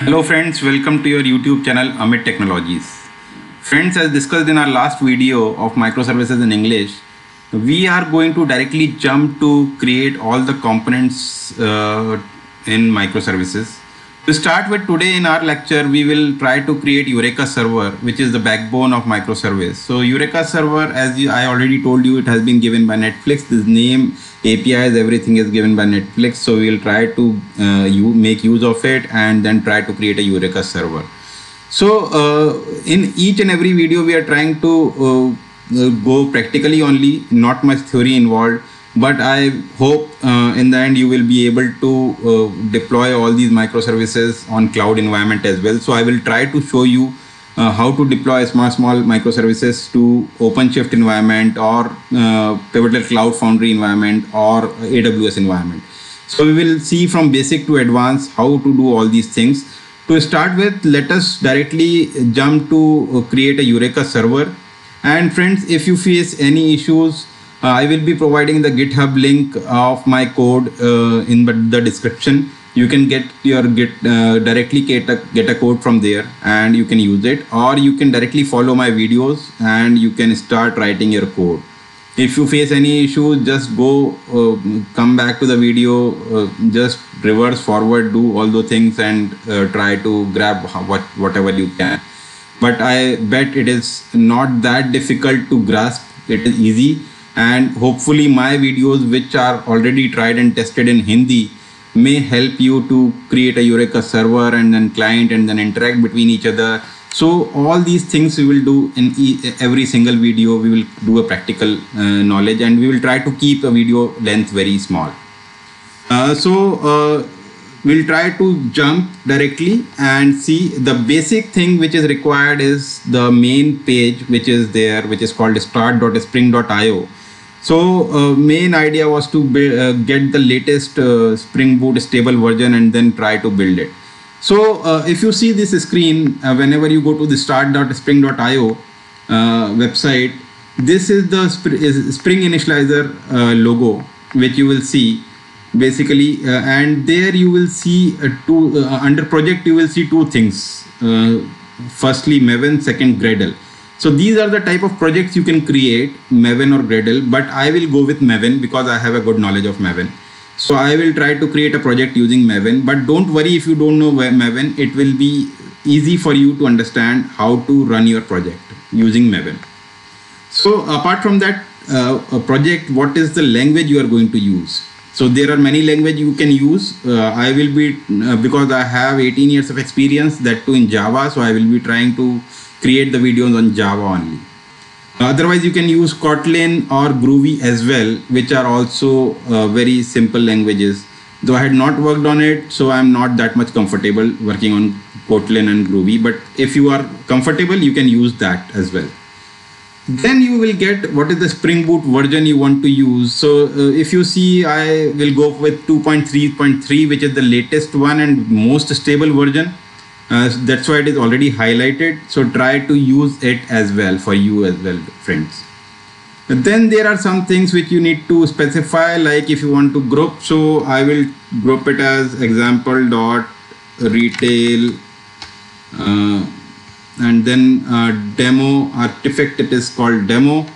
Hello friends, welcome to your YouTube channel Amit Technologies. Friends, as discussed in our last video of microservices in English, we are going to directly jump to create all the components in microservices. To start with, today in our lecture, we will try to create Eureka Server, which is the backbone of microservice. So Eureka Server, I already told you, it has been given by Netflix. This name, APIs, everything is given by Netflix. So we will try to make use of it and then try to create a Eureka Server. So in each and every video, we are trying to go practically only, not much theory involved. But I hope in the end you will be able to deploy all these microservices on cloud environment as well. So I will try to show you how to deploy small microservices to OpenShift environment or Pivotal Cloud Foundry environment or AWS environment. So we will see from basic to advanced how to do all these things. To start with, let us directly jump to create a Eureka server. And friends, if you face any issues, I will be providing the GitHub link of my code in the description. You can get your directly get a code from there and you can use it, or you can directly follow my videos and you can start writing your code. If you face any issue, just go come back to the video, just reverse forward, do all those things and try to grab whatever you can. But I bet it is not that difficult to grasp. It is easy. And hopefully my videos, which are already tried and tested in Hindi, may help you to create a Eureka server and then client and then interact between each other. So all these things we will do in every single video. We will do a practical knowledge, and we will try to keep a video length very small. We'll try to jump directly and see the basic thing which is required is the main page which is there, which is called start.spring.io. So main idea was to get the latest Spring Boot stable version and then try to build it. So if you see this screen, whenever you go to the start.spring.io website, this is the Spring Initializer logo, which you will see basically, and there you will see under project you will see two things. Firstly Maven, second Gradle. So these are the type of projects you can create, Maven or Gradle, but I will go with Maven because I have a good knowledge of Maven. So I will try to create a project using Maven, but don't worry if you don't know Maven, it will be easy for you to understand how to run your project using Maven. So apart from that a project, what is the language you are going to use? So there are many languages you can use. I will be, because I have 18 years of experience, that too in Java, so I will be trying to create the videos on Java only. Otherwise, you can use Kotlin or Groovy as well, which are also very simple languages. Though I had not worked on it, so I'm not that much comfortable working on Kotlin and Groovy. But if you are comfortable, you can use that as well. Then you will get what is the Spring Boot version you want to use. So if you see, I will go with 2.3.3, which is the latest one and most stable version. That's why it is already highlighted. So try to use it as well for you as well, friends. And then there are some things which you need to specify, like if you want to group. So I will group it as example.retail and then demo artifact, it is called demo.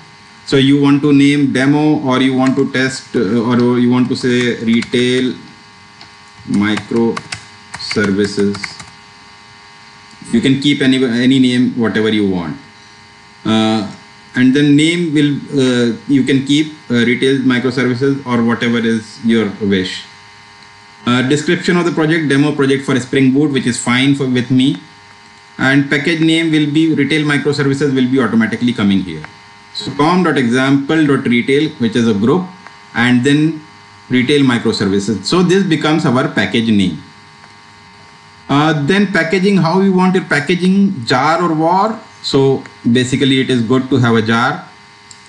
So you want to name demo, or you want to test, or you want to say retail microservices. You can keep any name, whatever you want. And then name will, you can keep retail microservices or whatever is your wish. Description of the project, demo project for Spring Boot, which is fine with me. And package name will be retail microservices, will be automatically coming here. So com.example.retail, which is a group, and then retail microservices. So this becomes our package name. Then packaging, how you want your packaging, jar or var. So basically it is good to have a jar.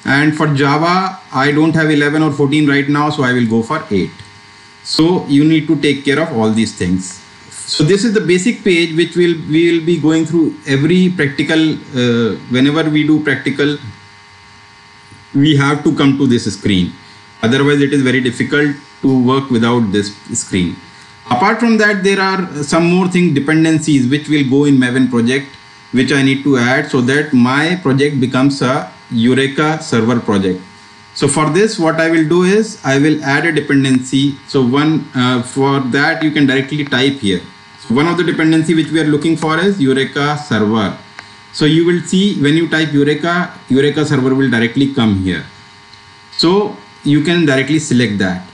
And for Java, I don't have 11 or 14 right now, so I will go for 8. So you need to take care of all these things. So this is the basic page which we will be going through every practical. Whenever we do practical, we have to come to this screen. Otherwise, it is very difficult to work without this screen. Apart from that, there are some more things, dependencies, which will go in Maven project, which I need to add so that my project becomes a Eureka server project. So for this, what I will do is I will add a dependency. So for that, you can directly type here. So one of the dependency which we are looking for is Eureka server. So you will see when you type Eureka, Eureka server will directly come here. So you can directly select that.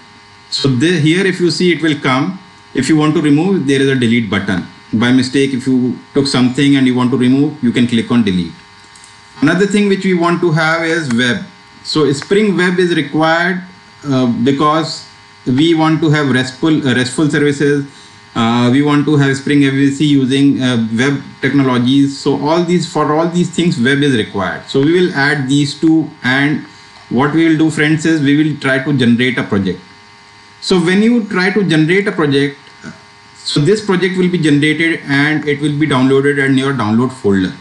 So here, if you see, it will come. If you want to remove, there is a delete button. By mistake, if you took something and you want to remove, you can click on delete. Another thing which we want to have is web. So Spring Web is required because we want to have RESTful services. We want to have Spring MVC using web technologies. So for all these things, web is required. So we will add these two, and what we will do, friends, is we will try to generate a project. So when you try to generate a project, so this project will be generated and it will be downloaded in your download folder.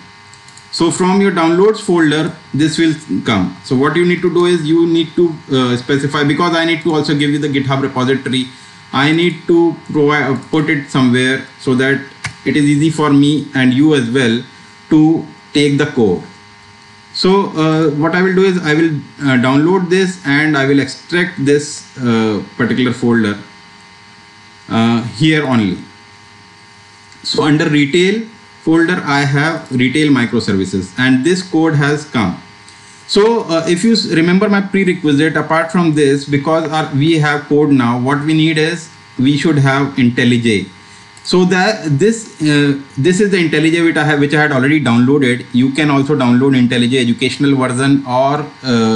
So from your downloads folder, this will come. So what you need to do is you need to specify, because I need to also give you the GitHub repository. I need to put it somewhere so that it is easy for me and you as well to take the code. So what I will do is I will download this and I will extract this particular folder here only. So under retail folder, I have retail microservices, and this code has come. So if you remember my prerequisite, apart from this, because we have code now, what we need is we should have IntelliJ. So that this is the IntelliJ which I had already downloaded. You can also download IntelliJ educational version, or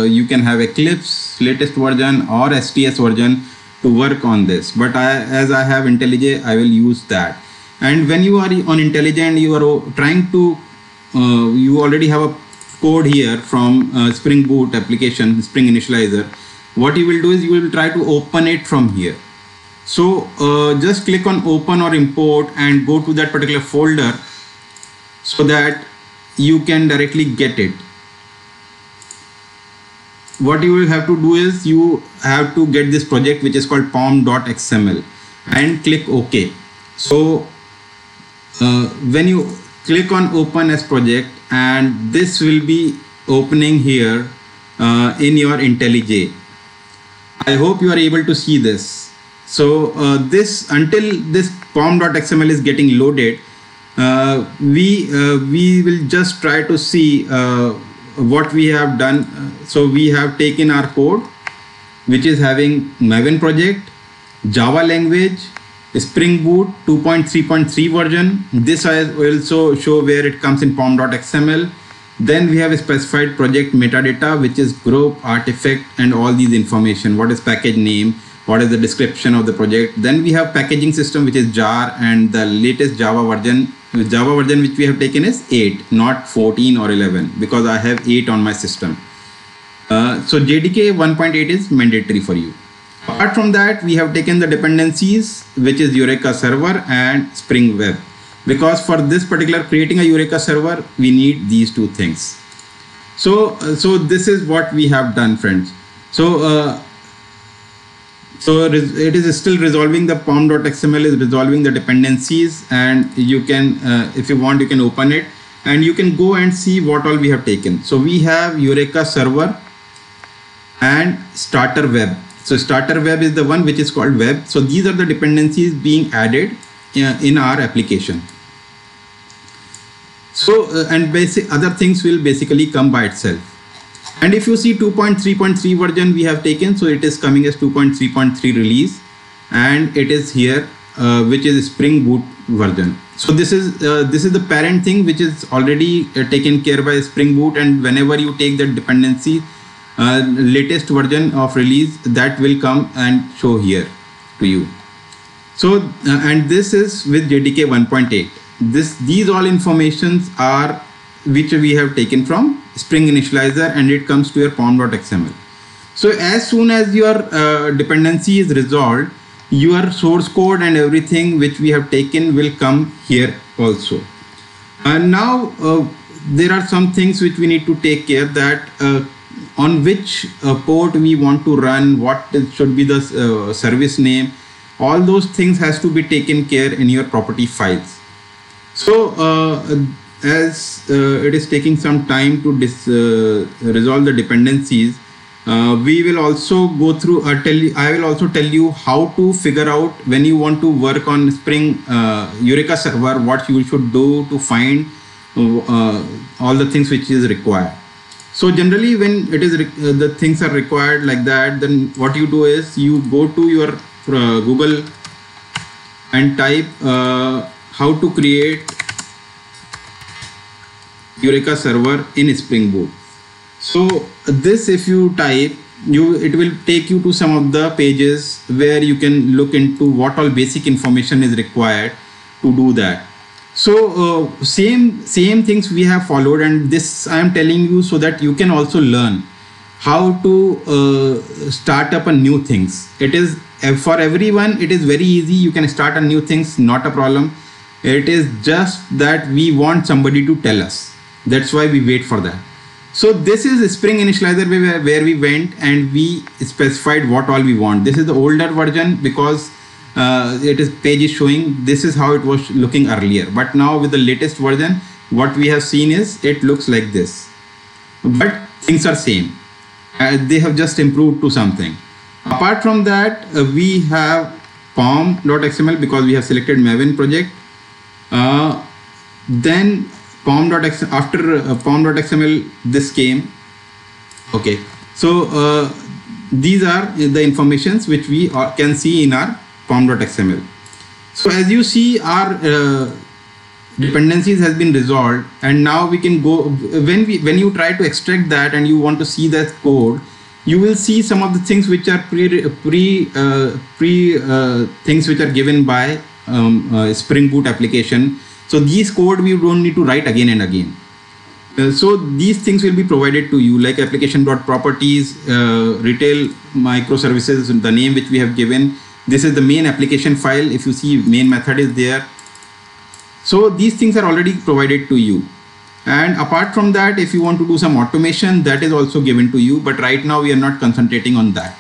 you can have Eclipse latest version or STS version to work on this. But as I have IntelliJ, I will use that. And when you are on IntelliJ and you are trying to, you already have a code here from Spring Boot application, Spring Initializer. What you will do is you will try to open it from here. So just click on open or import and go to that particular folder so that you can directly get it. What you will have to do is you have to get this project which is called pom.xml and click OK. So when you click on open as project, and this will be opening here in your IntelliJ. I hope you are able to see this. So until this pom.xml is getting loaded, we will just try to see what we have done. So we have taken our code, which is having Maven project, Java language, Spring Boot 2.3.3 version. This I will also show where it comes in pom.xml. Then we have a specified project metadata, which is group, artifact, and all these information. What is package name? What is the description of the project? Then we have packaging system, which is jar, and the latest Java version. The Java version which we have taken is 8, not 14 or 11, because I have 8 on my system. So JDK 1.8 is mandatory for you. Apart from that, we have taken the dependencies, which is Eureka server and Spring Web, because for this particular creating a Eureka server, we need these two things. So this is what we have done, friends. So it is still resolving the pom.xml is resolving the dependencies, and you can, if you want, you can open it and you can go and see what all we have taken. So we have Eureka server and starter web. So starter web is the one which is called web. So these are the dependencies being added in our application. So and basic other things will basically come by itself. And if you see 2.3.3 version we have taken, so it is coming as 2.3.3 release, and it is here which is Spring Boot version. So this is the parent thing which is already taken care by Spring Boot, and whenever you take that dependency, latest version of release, that will come and show here to you. So and this is with JDK 1.8. These all informations are which we have taken from Spring Initializer, and it comes to your pom.xml. So as soon as your dependency is resolved, your source code and everything which we have taken will come here also. And now there are some things which we need to take care, that on which port we want to run, what should be the service name. all those things has to be taken care in your property files. So as it is taking some time to resolve the dependencies, we will also go through I will also tell you how to figure out when you want to work on Spring Eureka server, what you should do to find all the things which is required. So generally when it is the things are required like that, then what you do is you go to your Google and type how to create Eureka server in Spring Boot. So this, if you type, it will take you to some of the pages where you can look into what all basic information is required to do that. So same things we have followed, and this I am telling you so that you can also learn how to start up a new things. It is for everyone, it is very easy. You can start a new things, not a problem. It is just that we want somebody to tell us. That's why we wait for that. So this is a Spring Initializer where we went and we specified what all we want. This is the older version because page is showing this is how it was looking earlier. But now with the latest version, what we have seen is it looks like this. But things are same. They have just improved to something. Apart from that, we have pom.xml because we have selected Maven project. Then pom.xml, after pom.xml, this came. Okay, so these are the informations which we can see in our pom.xml. So as you see, our dependencies has been resolved, and now we can go when you try to extract that and you want to see that code, you will see some of the things which are things which are given by Spring Boot application. So these code we don't need to write again and again. So these things will be provided to you, like application.properties, retail microservices, the name which we have given. This is the main application file. If you see, main method is there. So these things are already provided to you. And apart from that, if you want to do some automation, that is also given to you. But right now we are not concentrating on that.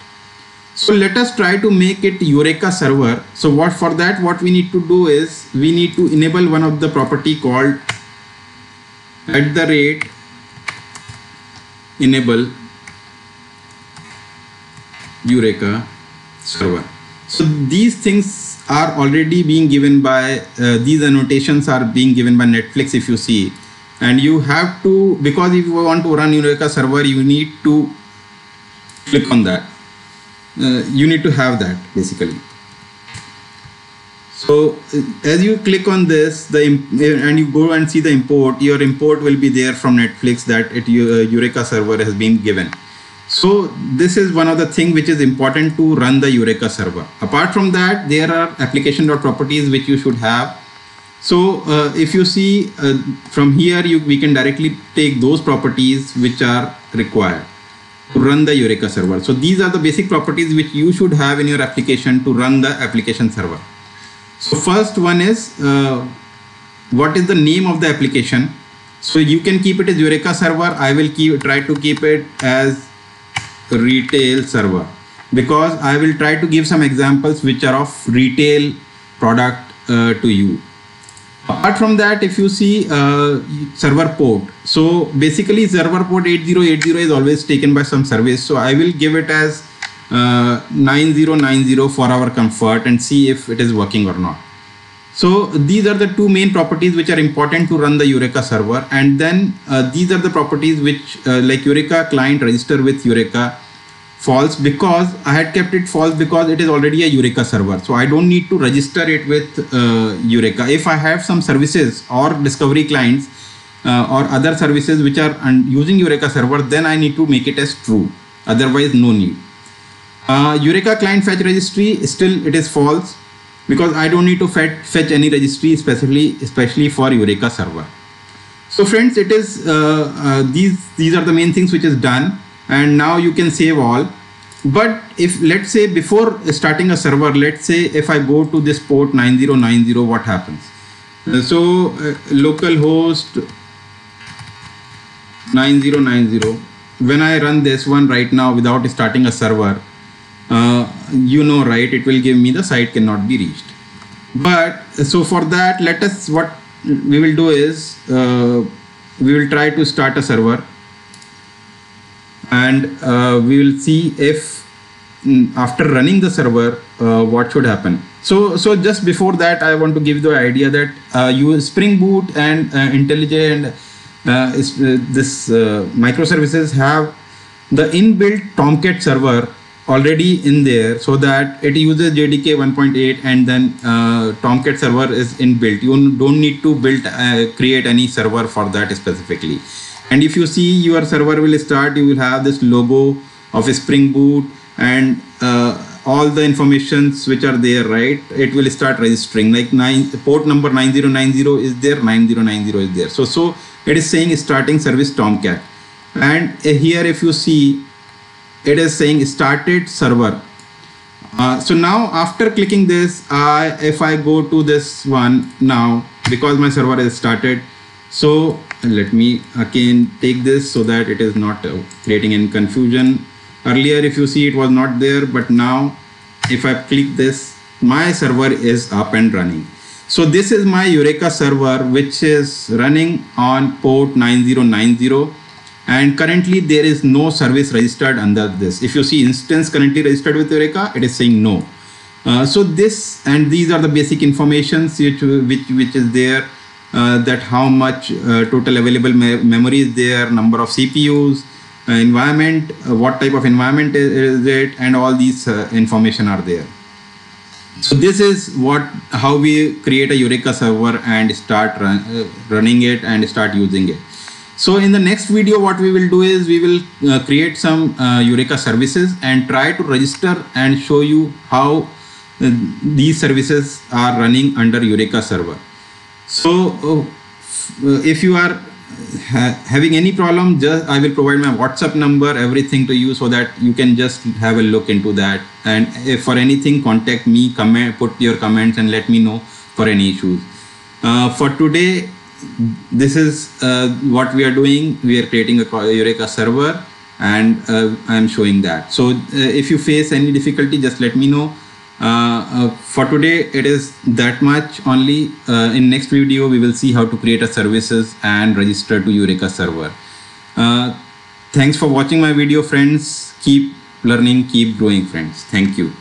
So let us try to make it Eureka server. So what we need to do is we need to enable one of the property called @enable Eureka server. So these things are already being given by these annotations are being given by Netflix, if you see, and you have to, because if you want to run Eureka server, you need to click on that. You need to have that basically. So as you click on this, and you go and see the import, your import will be there from Netflix that Eureka server has been given. So this is one of the things which is important to run the Eureka server. Apart from that, there are application.properties which you should have. So if you see from here, we can directly take those properties which are required to run the Eureka server. So these are the basic properties which you should have in your application to run the application server. So first one is what is the name of the application. So you can keep it as Eureka server. I will try to keep it as retail server because I will try to give some examples which are of retail product to you. Apart from that, if you see server port, so basically server port 8080 is always taken by some service. So I will give it as 9090 for our comfort and see if it is working or not. So these are the two main properties which are important to run the Eureka server. And then these are the properties which like Eureka client register with Eureka false, because I had kept it false because it is already a Eureka server. So I don't need to register it with Eureka. If I have some services or discovery clients or other services which are using Eureka server, then I need to make it as true. Otherwise, no need. Eureka client fetch registry, still it is false because I don't need to fetch any registry especially for Eureka server. So friends, it is these are the main things which is done, and now you can save all. But if let's say before starting a server, let's say if I go to this port 9090, what happens? So localhost 9090, when I run this one right now without starting a server, you know, right, it will give me the site cannot be reached. But so for that, what we will do is we will try to start a server, and we will see if after running the server what should happen. So just before that, I want to give you the idea that you Spring Boot and IntelliJ and this microservices have the inbuilt Tomcat server already in there, so that it uses JDK 1.8 and then Tomcat server is inbuilt. You don't need to create any server for that specifically. And if you see your server will start, you will have this logo of a Spring Boot and all the informations which are there, right? It will start registering like port number 9090 is there, 9090 is there. So it is saying starting service Tomcat. And here if you see, it is saying started server. So now after clicking this, if I go to this one now, because my server is started, so let me again take this so that it is not creating any confusion. Earlier, if you see, it was not there, but now if I click this, my server is up and running. So this is my Eureka server, which is running on port 9090. And currently there is no service registered under this. If you see instance currently registered with Eureka, it is saying no. So this and these are the basic informations which is there, that how much total available memory is there, number of CPUs, environment, what type of environment is it, and all these information are there. So this is how we create a Eureka server and start running it and start using it. So in the next video, what we will do is we will create some Eureka services and try to register and show you how these services are running under Eureka server. So if you are having any problem, I will provide my WhatsApp number, everything to you, so that you can just have a look into that. And if for anything, contact me, put your comments and let me know for any issues. For today, this is what we are doing. We are creating a Eureka server, and I am showing that. So if you face any difficulty, just let me know. For today, it is that much only. In next video, we will see how to create a services and register to Eureka server. Thanks for watching my video, friends. Keep learning, keep growing, friends. Thank you.